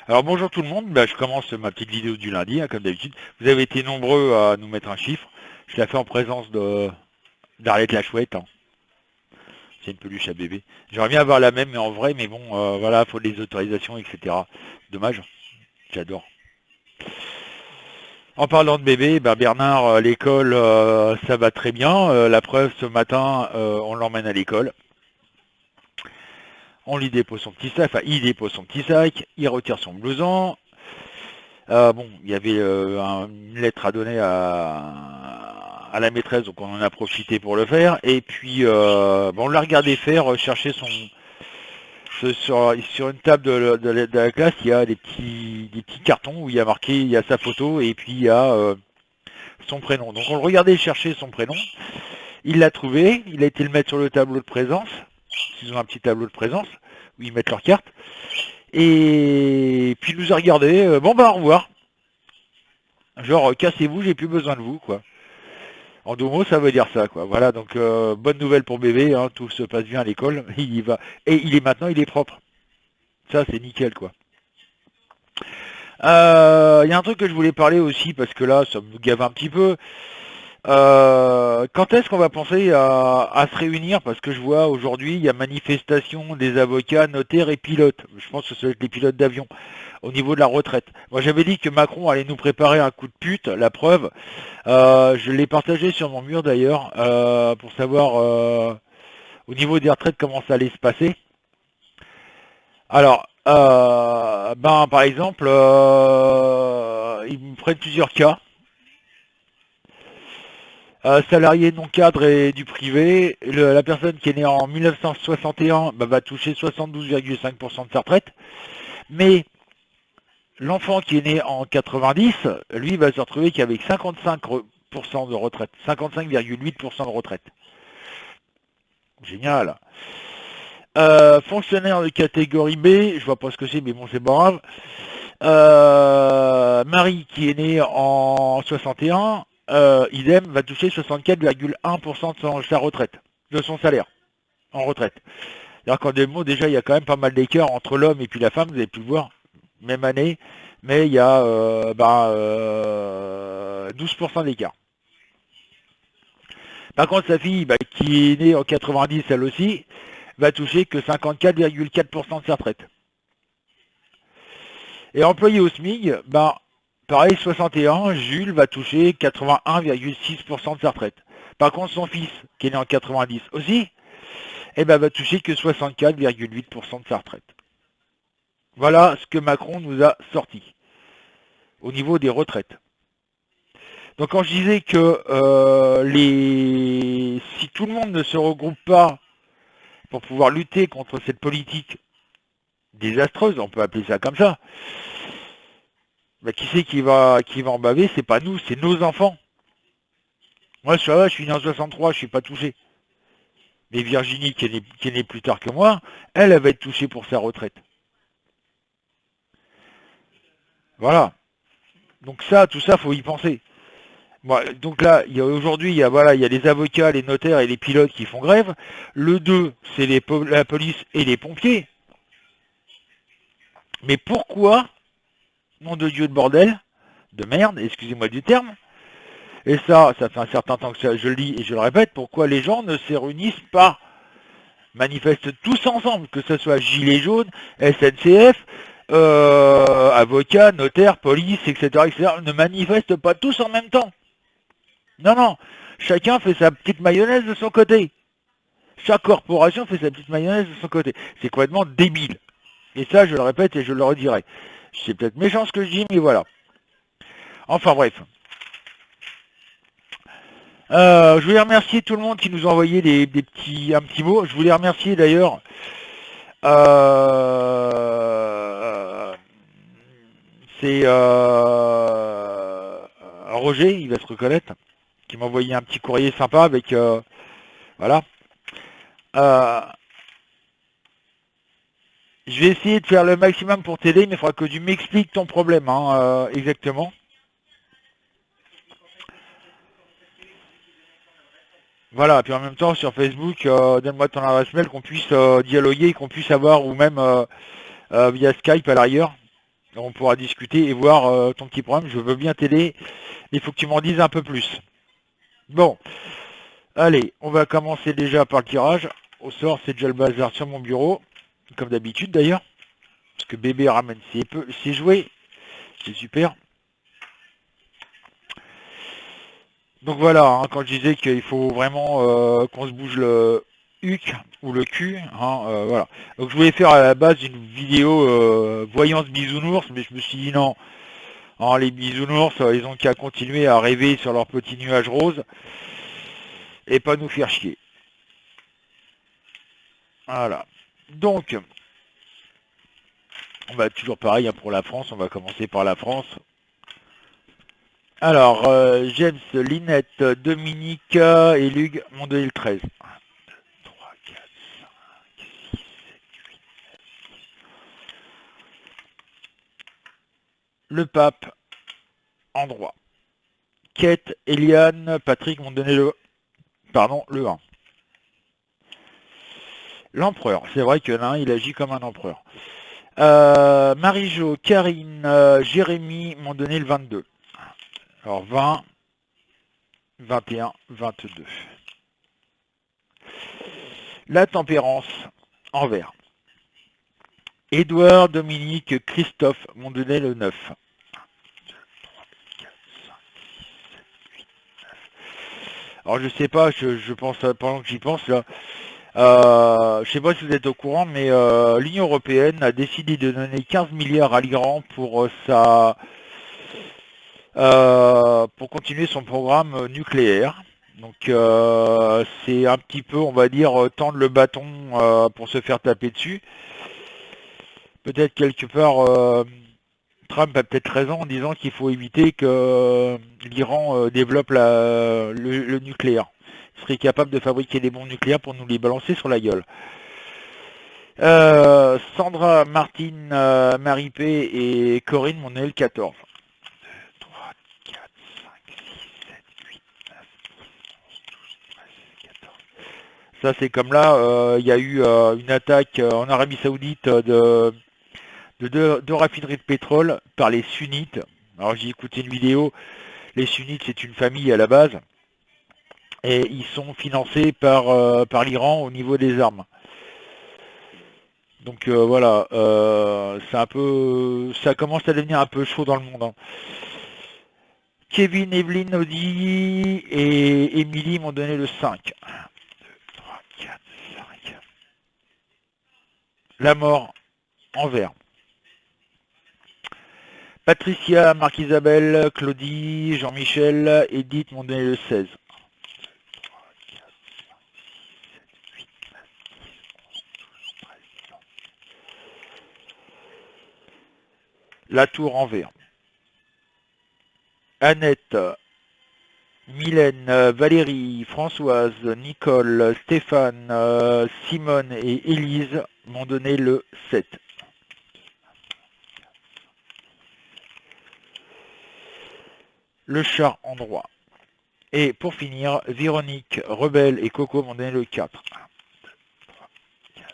Alors bonjour tout le monde, je commence ma petite vidéo du lundi, comme d'habitude. Vous avez été nombreux à nous mettre un chiffre. Je l'ai fait en présence de d'Arlette la Chouette, hein. C'est une peluche à bébé. J'aimerais bien avoir la même, mais en vrai, mais bon, voilà, faut des autorisations, etc. Dommage, j'adore. En parlant de bébé, Bernard, l'école, ça va très bien. La preuve, ce matin, on l'emmène à l'école. On lui dépose son petit sac, enfin, il dépose son petit sac, il retire son blouson. Bon, il y avait une lettre à donner à la maîtresse, donc on en a profité pour le faire. Et puis, on l'a regardé faire, chercher sur une table de la classe, il y a des petits cartons où il y a marqué, il y a sa photo et puis il y a son prénom. Donc on le regardait chercher son prénom. Il l'a trouvé, il a été le mettre sur le tableau de présence. Ils ont un petit tableau de présence où ils mettent leurs cartes. Et puis il nous a regardé, au revoir. Genre, cassez-vous, j'ai plus besoin de vous, quoi. En deux mots, ça veut dire ça, quoi. Voilà, donc bonne nouvelle pour bébé, hein, tout se passe bien à l'école, il y va. Et il est propre. Ça, c'est nickel, quoi. Il y a un truc que je voulais parler aussi, parce que là, ça me gave un petit peu. Quand est-ce qu'on va penser à se réunir? Parce que je vois aujourd'hui, il y a manifestation des avocats, notaires et pilotes. Je pense que ce sont les pilotes d'avion au niveau de la retraite. Moi, j'avais dit que Macron allait nous préparer un coup de pute. La preuve, je l'ai partagé sur mon mur d'ailleurs, pour savoir au niveau des retraites comment ça allait se passer. Alors, par exemple, ils me prennent plusieurs cas. Salarié non cadre et du privé, la personne qui est née en 1961 va toucher 72,5% de sa retraite, mais l'enfant qui est né en 90, lui va se retrouver qu'avec 55% de retraite, 55,8% de retraite. Génial. Fonctionnaire de catégorie B, je vois pas ce que c'est, mais bon, c'est pas grave. Marie qui est née en 61, idem, va toucher 64,1% de sa retraite, de son salaire, en retraite. C'est-à-dire qu'en deux mots, déjà, il y a quand même pas mal d'écart entre l'homme et puis la femme, vous avez pu le voir, même année, mais il y a 12% d'écart. Par contre, sa fille, qui est née en 90, elle aussi, va toucher que 54,4% de sa retraite. Et employé au SMIC, pareil, 61, Jules va toucher 81,6% de sa retraite. Par contre, son fils, qui est né en 90 aussi, va toucher que 64,8% de sa retraite. Voilà ce que Macron nous a sorti au niveau des retraites. Donc quand je disais que si tout le monde ne se regroupe pas pour pouvoir lutter contre cette politique désastreuse, on peut appeler ça comme ça, qui c'est qui va en baver? C'est pas nous, c'est nos enfants. Moi, ça va, je suis né en 63, je suis pas touché. Mais Virginie, qui est née plus tard que moi, elle va être touchée pour sa retraite. Voilà. Donc ça, tout ça, faut y penser. Bon, donc là, aujourd'hui, il y a les avocats, les notaires et les pilotes qui font grève. Le 2, c'est la police et les pompiers. Mais pourquoi, nom de Dieu de bordel, de merde, excusez-moi du terme, et ça fait un certain temps que je le dis et je le répète, pourquoi les gens ne se réunissent pas, manifestent tous ensemble, que ce soit Gilets jaunes, SNCF, avocats, notaires, police, etc., ne manifestent pas tous en même temps. Non, non, chacun fait sa petite mayonnaise de son côté. Chaque corporation fait sa petite mayonnaise de son côté. C'est complètement débile. Et ça, je le répète et je le redirai. C'est peut-être méchant ce que je dis, mais voilà. Enfin bref. Je voulais remercier tout le monde qui nous a envoyé un petit mot. Je voulais remercier d'ailleurs c'est Roger, il va se reconnaître, qui m'a envoyé un petit courrier sympa avec voilà. Je vais essayer de faire le maximum pour t'aider, mais il faudra que tu m'expliques ton problème, hein, exactement. Voilà, puis en même temps sur Facebook, donne-moi ton adresse mail, qu'on puisse dialoguer, qu'on puisse avoir, ou même via Skype à l'arrière, On pourra discuter et voir ton petit problème. Je veux bien t'aider, mais il faut que tu m'en dises un peu plus. Bon, allez, on va commencer déjà par le tirage. Au sort, c'est déjà le bazar sur mon bureau, comme d'habitude d'ailleurs, parce que bébé ramène ses jouets, c'est super. Donc voilà, hein, quand je disais qu'il faut vraiment qu'on se bouge le huc ou le cul, hein, voilà. Donc je voulais faire à la base une vidéo voyance bisounours, mais je me suis dit non, hein, les bisounours, ils ont qu'à continuer à rêver sur leur petit nuage rose et pas nous faire chier. Voilà. Donc, on va toujours pareil hein, pour la France, on va commencer par la France. Alors, James, Linette, Dominique et Lug, mon 2013. 1, 2, 3, 4, 5, 6, 7, 8. Le pape, en droit. Kate, Eliane, Patrick m'ont donné le 1. L'empereur, c'est vrai que l'un, il agit comme un empereur. Marie-Jo, Karine, Jérémy m'ont donné le 22. Alors 20, 21, 22. La tempérance, en vert. Édouard, Dominique, Christophe m'ont donné le 9. 1, 2, 3, 4, 5, 6, 7, 8, 9. Alors je sais pas, je pense, pendant que j'y pense là, je sais pas si vous êtes au courant, mais l'Union Européenne a décidé de donner 15 milliards à l'Iran pour continuer son programme nucléaire. Donc c'est un petit peu, on va dire, tendre le bâton pour se faire taper dessus. Peut-être quelque part, Trump a peut-être raison en disant qu'il faut éviter que l'Iran développe le nucléaire. Il serait capable de fabriquer des bombes nucléaires pour nous les balancer sur la gueule. Sandra, Martine, Marie-P et Corinne m'ont donné le 14. 2, 3, 4, 5, 6, 7, 8, 9, 10, 11, 12, 13, 14. Ça c'est comme là, il y a eu une attaque en Arabie Saoudite de deux raffineries de pétrole par les sunnites. Alors j'ai écouté une vidéo, les sunnites c'est une famille à la base, et ils sont financés par l'Iran au niveau des armes. Donc voilà, c'est un peu, ça commence à devenir un peu chaud dans le monde. Hein. Kevin, Evelyne, Audi et Emily m'ont donné le 5. 1, 2, 3, 4, 5. La mort en vert. Patricia, Marc-Isabelle, Claudie, Jean-Michel, Edith m'ont donné le 16. 1, 2, 3, 4, 5, 6, 7, 8, 9, 10, 11, 12, 13, 14. La tour en vert. Annette, Mylène, Valérie, Françoise, Nicole, Stéphane, Simone et Élise m'ont donné le 7. Le chat en droit. Et pour finir, Véronique, Rebelle et Coco m'ont donné le 4. 1, 2, 3, 4.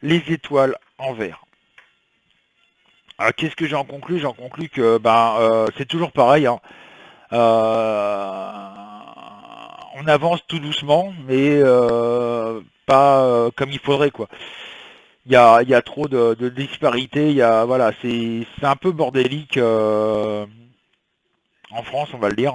Les étoiles en vert. Alors qu'est-ce que j'en conclus? J'en conclus que c'est toujours pareil. Hein. On avance tout doucement, mais pas comme il faudrait quoi. Il y a trop de disparités. Voilà, c'est un peu bordélique en France, on va le dire.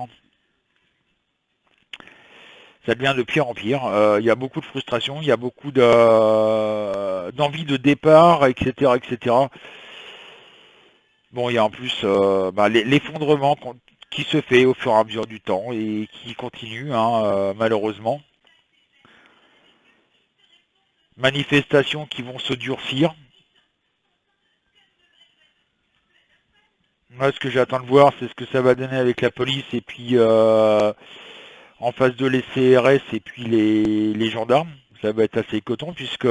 Ça devient de pire en pire. Il y a beaucoup de frustration, il y a beaucoup d'envie de départ, etc., etc. Bon, il y a en plus l'effondrement qui se fait au fur et à mesure du temps et qui continue, hein, malheureusement. Manifestations qui vont se durcir. Moi, ce que j'attends de voir, c'est ce que ça va donner avec la police et puis en face de les CRS et puis les gendarmes. Ça va être assez coton puisque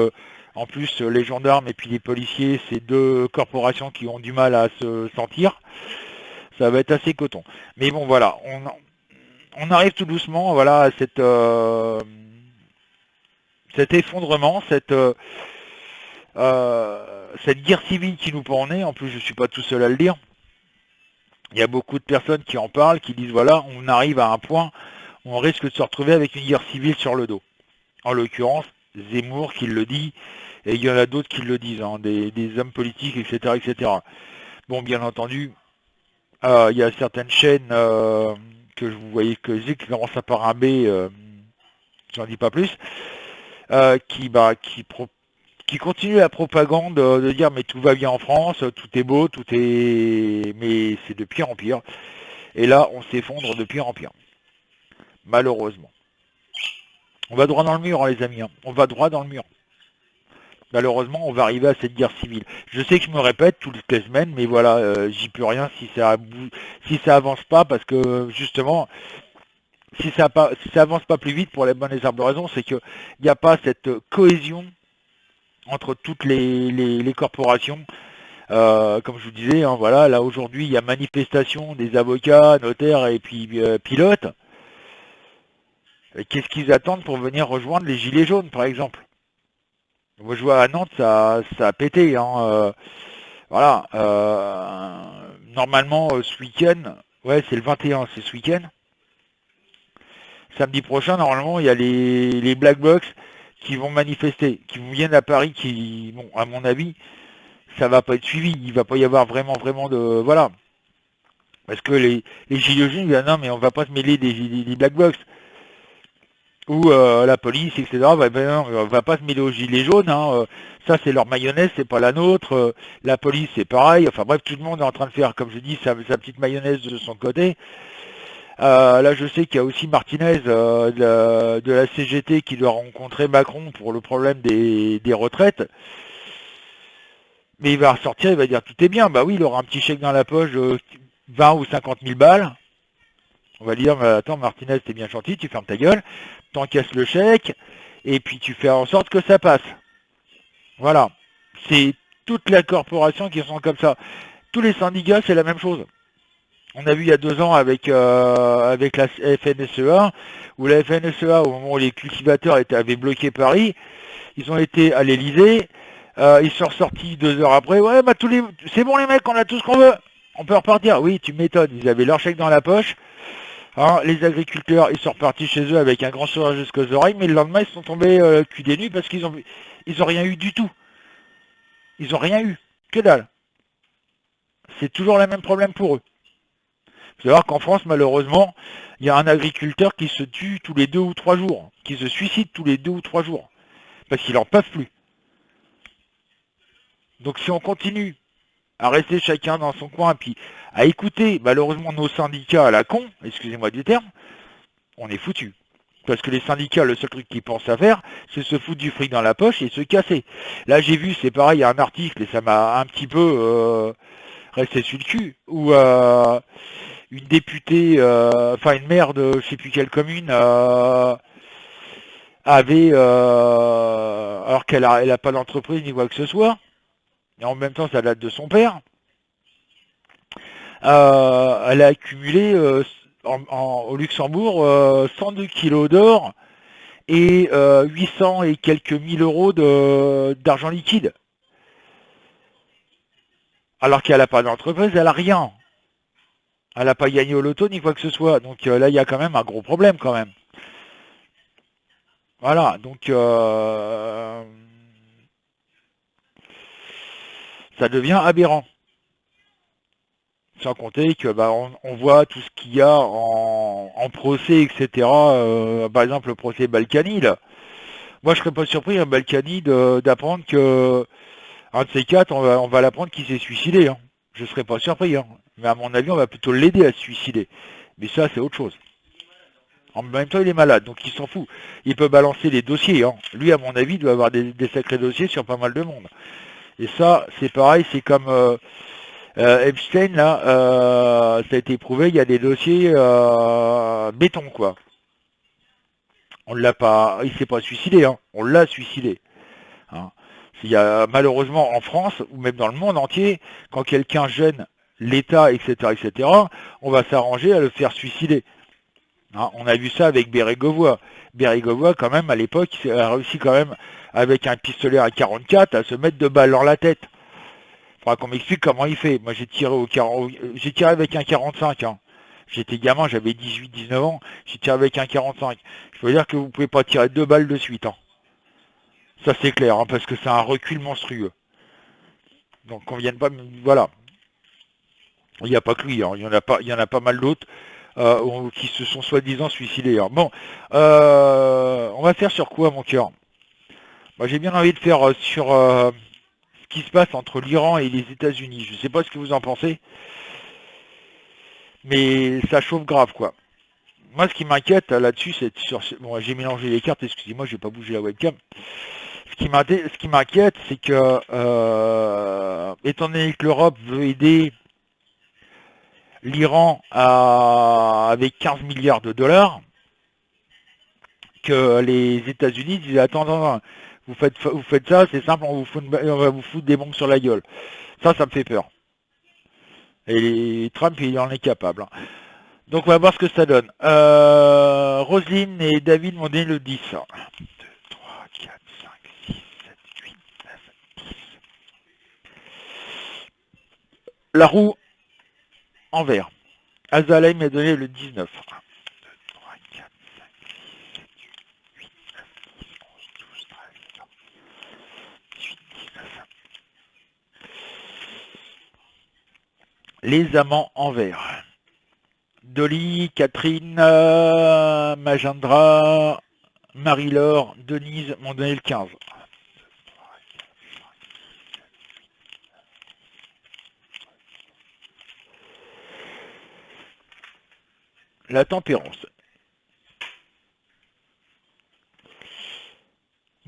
en plus les gendarmes et puis les policiers, c'est deux corporations qui ont du mal à se sentir. Ça va être assez coton. Mais bon, voilà, on arrive tout doucement, voilà, à cet effondrement, cette guerre civile qui nous pend au nez, en plus je ne suis pas tout seul à le dire, il y a beaucoup de personnes qui en parlent, qui disent voilà, on arrive à un point où on risque de se retrouver avec une guerre civile sur le dos. En l'occurrence, Zemmour qui le dit, et il y en a d'autres qui le disent, hein, des hommes politiques, etc., etc. Bon, bien entendu, il y a certaines chaînes que vous voyez que j'ai, qui commencent par un B, j'en dis pas plus, qui continue la propagande de dire mais tout va bien en France, tout est beau, tout est... mais c'est de pire en pire. Et là, on s'effondre de pire en pire. Malheureusement. On va droit dans le mur, hein, les amis. Hein. On va droit dans le mur. Malheureusement, on va arriver à cette guerre civile. Je sais que je me répète toutes les semaines, mais voilà, j'y peux rien si ça avance pas, parce que justement, si ça avance pas plus vite, pour les bonnes et simples raisons, c'est qu'il n'y a pas cette cohésion entre toutes les corporations. Comme je vous disais, hein, voilà, là aujourd'hui, il y a manifestation des avocats, notaires et puis pilotes. Qu'est-ce qu'ils attendent pour venir rejoindre les Gilets jaunes, par exemple? Moi, je vois à Nantes, ça a pété. Hein, voilà. Normalement, ce week-end, ouais, c'est le 21, c'est ce week-end. Samedi prochain, normalement, il y a les Black Blocs qui vont manifester, qui viennent à Paris, qui, bon, à mon avis, ça va pas être suivi. Il va pas y avoir vraiment de... Voilà. Parce que les Gilets jaunes, ils disent, non, mais on va pas se mêler des Black Blocs. Ou la police, etc. On va pas se mêler aux gilets jaunes, hein. Ça c'est leur mayonnaise, c'est pas la nôtre. La police c'est pareil, enfin bref, tout le monde est en train de faire, comme je dis, sa petite mayonnaise de son côté. Là je sais qu'il y a aussi Martinez de la CGT qui doit rencontrer Macron pour le problème des retraites. Mais il va ressortir, il va dire tout est bien, bah oui, il aura un petit chèque dans la poche, 20 ou 50 000 balles. On va dire, attends Martinez, t'es bien gentil, tu fermes ta gueule, t'encaisses le chèque, et puis tu fais en sorte que ça passe. Voilà. C'est toute la corporation qui sont comme ça. Tous les syndicats, c'est la même chose. On a vu il y a 2 ans avec la FNSEA, où la FNSEA, au moment où les cultivateurs avaient bloqué Paris, ils ont été à l'Elysée, ils sont ressortis 2 heures après, ouais, bah c'est bon les mecs, on a tout ce qu'on veut, on peut repartir. Oui, tu m'étonnes, ils avaient leur chèque dans la poche. Hein, les agriculteurs, ils sont repartis chez eux avec un grand sourire jusqu'aux oreilles, mais le lendemain, ils sont tombés cul des nues parce qu'ils ont rien eu du tout. Ils ont rien eu. Que dalle. C'est toujours le même problème pour eux. Il faut savoir qu'en France, malheureusement, il y a un agriculteur qui se tue tous les 2 ou 3 jours, qui se suicide tous les 2 ou 3 jours, parce qu'ils n'en peuvent plus. Donc si on continue à rester chacun dans son coin, puis à écouter malheureusement nos syndicats à la con, excusez-moi du terme, on est foutu. Parce que les syndicats, le seul truc qu'ils pensent à faire, c'est se foutre du fric dans la poche et se casser. Là, j'ai vu, c'est pareil, il y a un article, et ça m'a un petit peu resté sur le cul, où une députée, enfin une maire de je sais plus quelle commune, avait, alors qu'elle a pas d'entreprise ni quoi que ce soit, et en même temps ça date de son père, elle a accumulé au Luxembourg 102 kilos d'or et 800 et quelques mille euros d'argent liquide. Alors qu'elle n'a pas d'entreprise, elle n'a rien. Elle n'a pas gagné au loto ni quoi que ce soit. Donc là, il y a quand même un gros problème quand même. Voilà, donc ça devient aberrant. Sans compter que on voit tout ce qu'il y a en procès, etc. Par exemple, le procès Balkany, là. Moi, je serais pas surpris, hein, Balkany, d'apprendre que un de ces quatre, on va l'apprendre qu'il s'est suicidé. Hein. Je serais pas surpris. Hein. Mais à mon avis, on va plutôt l'aider à se suicider. Mais ça, c'est autre chose. En même temps, il est malade, donc il s'en fout. Il peut balancer les dossiers. Hein. Lui, à mon avis, il doit avoir des sacrés dossiers sur pas mal de monde. Et ça, c'est pareil, c'est comme Epstein, là, ça a été prouvé, il y a des dossiers béton, quoi. On l'a pas, il s'est pas suicidé, hein. On l'a suicidé. Hein. Il y a malheureusement en France, ou même dans le monde entier, quand quelqu'un gêne l'État, etc., on va s'arranger à le faire suicider. Hein, on a vu ça avec Bérégovoy. Bérégovoy, quand même, à l'époque, a réussi quand même, avec un pistolet à 44, à se mettre 2 balles dans la tête. faudra qu'on m'explique comment il fait. Moi, j'ai tiré avec un 45. Hein. J'étais gamin, j'avais 18-19 ans. J'ai tiré avec un 45. Je veux dire que vous pouvez pas tirer 2 balles de suite. Hein. Ça, c'est clair, hein, parce que c'est un recul monstrueux. Donc, qu'on vienne pas... Voilà. Il n'y a pas que lui. Hein. Il y en a pas mal d'autres qui se sont soi-disant suicidés. Hein. Bon, on va faire sur quoi, mon cœur? Moi, j'ai bien envie de faire sur ce qui se passe entre l'Iran et les États-Unis. Je ne sais pas ce que vous en pensez, mais ça chauffe grave, quoi. Moi, ce qui m'inquiète là-dessus, c'est sur... Bon, j'ai mélangé les cartes, excusez-moi, je vais pas bouger la webcam. Ce qui m'inquiète, c'est que, étant donné que l'Europe veut aider l'Iran avec 15 milliards de dollars, que les États-Unis disent attends, vous faites ça, c'est simple, on va vous foutre des bombes sur la gueule. Ça me fait peur. Et Trump, il en est capable. Hein. Donc on va voir ce que ça donne. Roselyne et David m'ont donné le 10. 1, 2, 3, 4, 5, 6, 7, 8, 9, 10. La roue en vert. Azalea m'a donné le 19. 1, 2, 3, 4, 5, 6, 7, 8, 9, 10, 11, 12, 13, 14, 18, 19. Les amants en vert. Dolly, Catherine, Majendra, Marie-Laure, Denise m'ont donné le 15. La tempérance.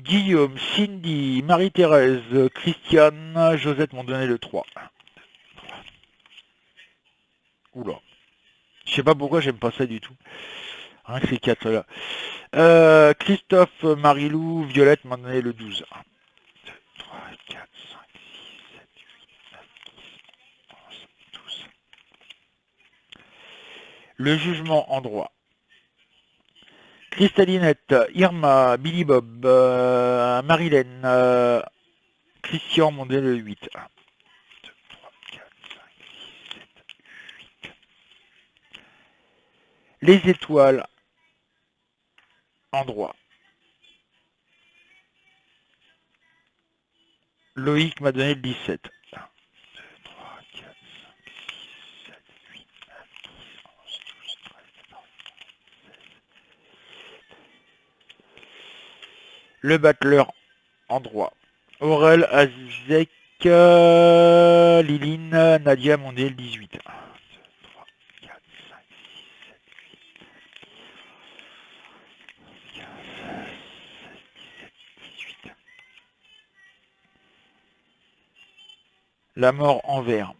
Guillaume, Cindy, Marie-Thérèse, Christiane, Josette m'ont donné le 3. Oula. Je sais pas pourquoi j'aime pas ça du tout. Rien que ces 4 là. Christophe, Marie-Lou, Violette m'ont donné le 12. 1, 2, 3, 4, 5, 6, 7, 8, 9, 10, 11, 12. Le jugement en droit. Cristallinette, Irma, Billy Bob, Marilène, Christian m'ont donné le 8. 1, 2, 3, 4, 5, 6, 7, 8. Les étoiles en droit. Loïc m'a donné le 17. 1, 2, 3, 4, 5, 6, 7, 8, 9, 10, 11, 12, 13, 14, 16. Le battleur en droit. Aurel, Azek, Liline, Nadia m'ont donné le 18. 1, 2, 3, 4, 5, 6, 7, 8, 15, 16, 17, 18. La mort en vert.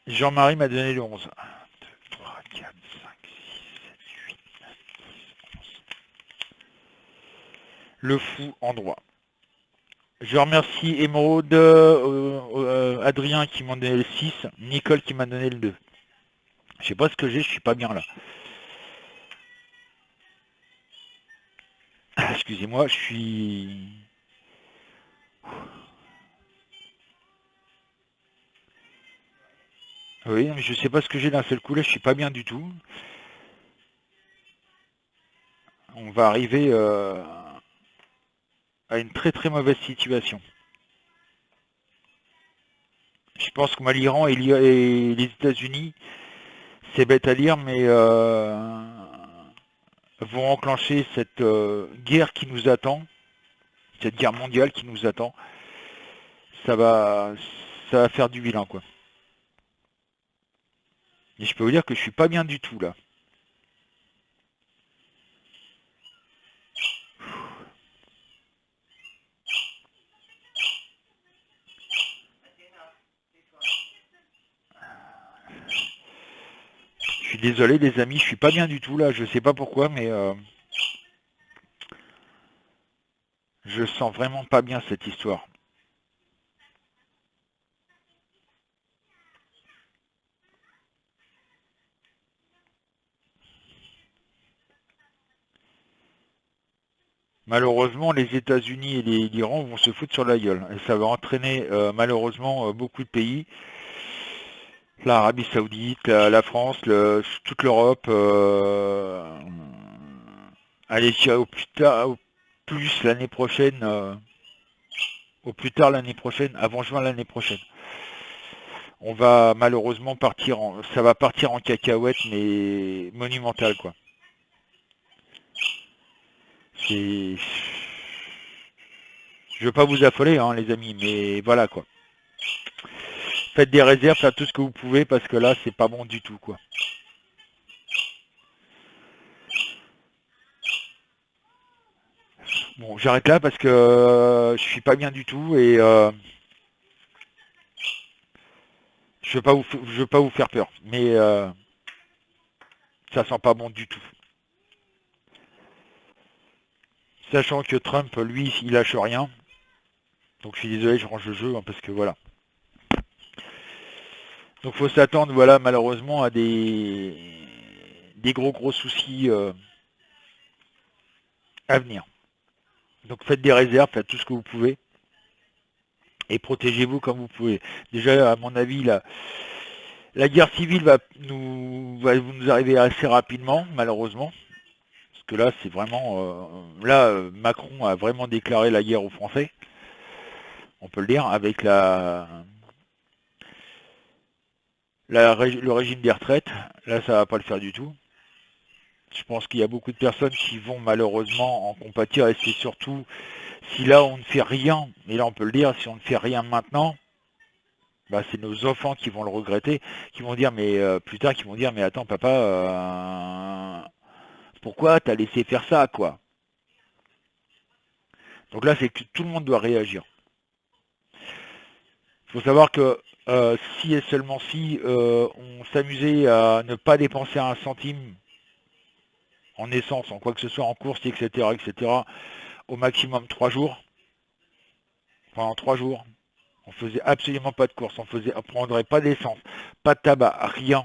Jean-Marie m'a donné le 11. 1, 2, 3, 4, 5, 6, 7, 8, 9, 10, 11. Le fou en droit. Je remercie Émeraude, Adrien qui m'a donné le 6, Nicole qui m'a donné le 2. Je sais pas ce que j'ai, je suis pas bien là. Excusez-moi, je suis... Oui, mais je sais pas ce que j'ai d'un seul coup là, je suis pas bien du tout. On va arriver à une très très mauvaise situation. Je pense que l'Iran et les États-Unis, c'est bête à dire, mais vont enclencher cette guerre qui nous attend, cette guerre mondiale qui nous attend. Ça va, ça va faire du bilan, quoi. Et je peux vous dire que je suis pas bien du tout là. Je suis désolé les amis, je suis pas bien du tout là, je sais pas pourquoi, mais je sens vraiment pas bien cette histoire. Malheureusement, les États-Unis et l'Iran vont se foutre sur la gueule. Et ça va entraîner malheureusement beaucoup de pays, l'Arabie Saoudite, la France, toute l'Europe, allez, je dirais au plus tard, au plus l'année prochaine, au plus tard l'année prochaine, avant juin l'année prochaine. On va malheureusement ça va partir en cacahuète, mais monumental quoi. C'est, je veux pas vous affoler, hein, les amis, mais voilà quoi. Faites des réserves, faites tout ce que vous pouvez parce que là, c'est pas bon du tout quoi. Bon, j'arrête là parce que je suis pas bien du tout et je veux pas vous faire peur, mais ça sent pas bon du tout. Sachant que Trump, lui, il lâche rien. Donc je suis désolé, je range le jeu hein, parce que voilà. Donc faut s'attendre, voilà, malheureusement à des gros soucis à venir. Donc faites des réserves, faites tout ce que vous pouvez et protégez-vous comme vous pouvez. Déjà, à mon avis, la guerre civile va nous arriver assez rapidement, malheureusement. Parce que là, c'est vraiment... Macron a vraiment déclaré la guerre aux Français, on peut le dire, avec le régime des retraites. Là, ça va pas le faire du tout. Je pense qu'il y a beaucoup de personnes qui vont malheureusement en compatir et c'est surtout si là on ne fait rien, et là on peut le dire, si on ne fait rien maintenant, bah, c'est nos enfants qui vont le regretter, qui vont dire mais plus tard qui vont dire mais attends papa pourquoi t'as laissé faire ça quoi. Donc là c'est que tout le monde doit réagir. Il faut savoir que si et seulement si on s'amusait à ne pas dépenser un centime en essence, en quoi que ce soit, en course, etc., etc., au maximum 3 jours, pendant 3 jours, on faisait absolument pas de course, on prendrait pas d'essence, pas de tabac, rien.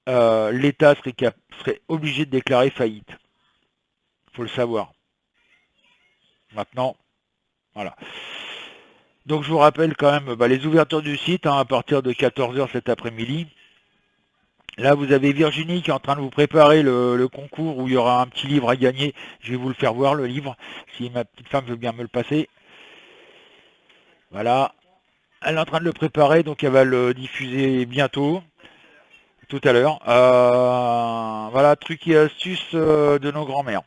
L'État serait obligé de déclarer faillite. Faut le savoir. Maintenant, voilà. Donc je vous rappelle quand même les ouvertures du site hein, à partir de 14h cet après-midi. Là, vous avez Virginie qui est en train de vous préparer le concours où il y aura un petit livre à gagner. Je vais vous le faire voir, le livre, si ma petite femme veut bien me le passer. Voilà. Elle est en train de le préparer, donc elle va le diffuser bientôt, tout à l'heure. Voilà, trucs et astuces de nos grands-mères.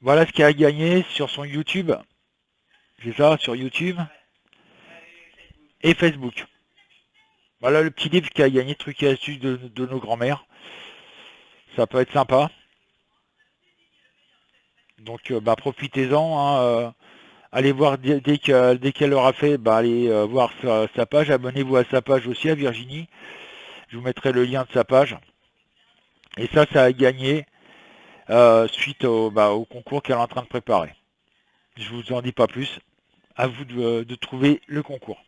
Voilà ce qu'il y a à gagner sur son YouTube. C'est ça, sur YouTube et Facebook. Voilà le petit livre qui a gagné, trucs et astuces de nos grands-mères. Ça peut être sympa. Donc profitez-en. Hein, allez voir dès qu'elle aura fait, allez voir sa page. Abonnez-vous à sa page aussi, à Virginie. Je vous mettrai le lien de sa page. Et ça a gagné suite au concours qu'elle est en train de préparer. Je vous en dis pas plus. À vous de trouver le concours.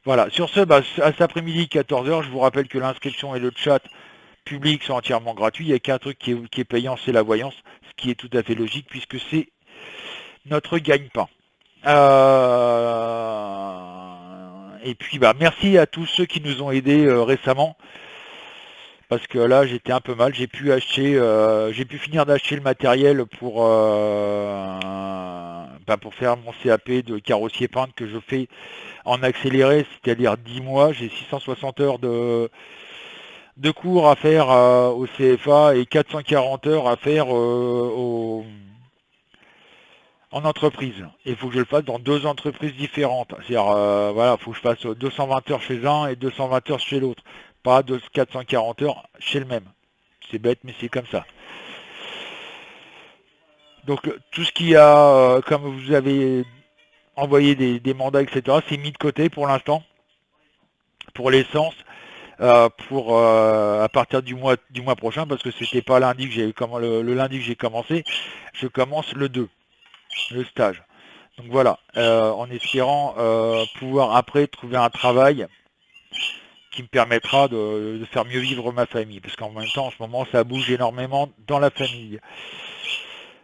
Voilà. Sur ce, à cet après-midi 14h, je vous rappelle que l'inscription et le chat public sont entièrement gratuits. Il n'y a qu'un truc qui est payant, c'est la voyance, ce qui est tout à fait logique puisque c'est notre gagne-pain. Et puis merci à tous ceux qui nous ont aidés récemment. Parce que là j'étais un peu mal, j'ai pu finir d'acheter le matériel pour faire mon CAP de carrossier peintre que je fais en accéléré, c'est-à-dire 10 mois, j'ai 660 heures de cours à faire au CFA et 440 heures à faire en entreprise. Il faut que je le fasse dans 2 entreprises différentes. C'est-à-dire, il faut que je fasse 220 heures chez un et 220 heures chez l'autre. Pas de 440 heures chez le même. C'est bête, mais c'est comme ça. Donc tout ce qu'il y a, comme vous avez envoyé des mandats, etc., c'est mis de côté pour l'instant. Pour l'essence, à partir du mois prochain, parce que c'était pas lundi que le lundi que j'ai commencé, je commence le 2, le stage. Donc voilà, en espérant pouvoir après trouver un travail qui me permettra de faire mieux vivre ma famille. Parce qu'en même temps, en ce moment, ça bouge énormément dans la famille.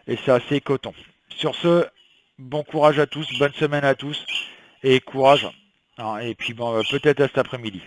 et c'est assez coton. Sur ce, bon courage à tous, bonne semaine à tous, et courage. Et puis bon, peut-être à cet après-midi.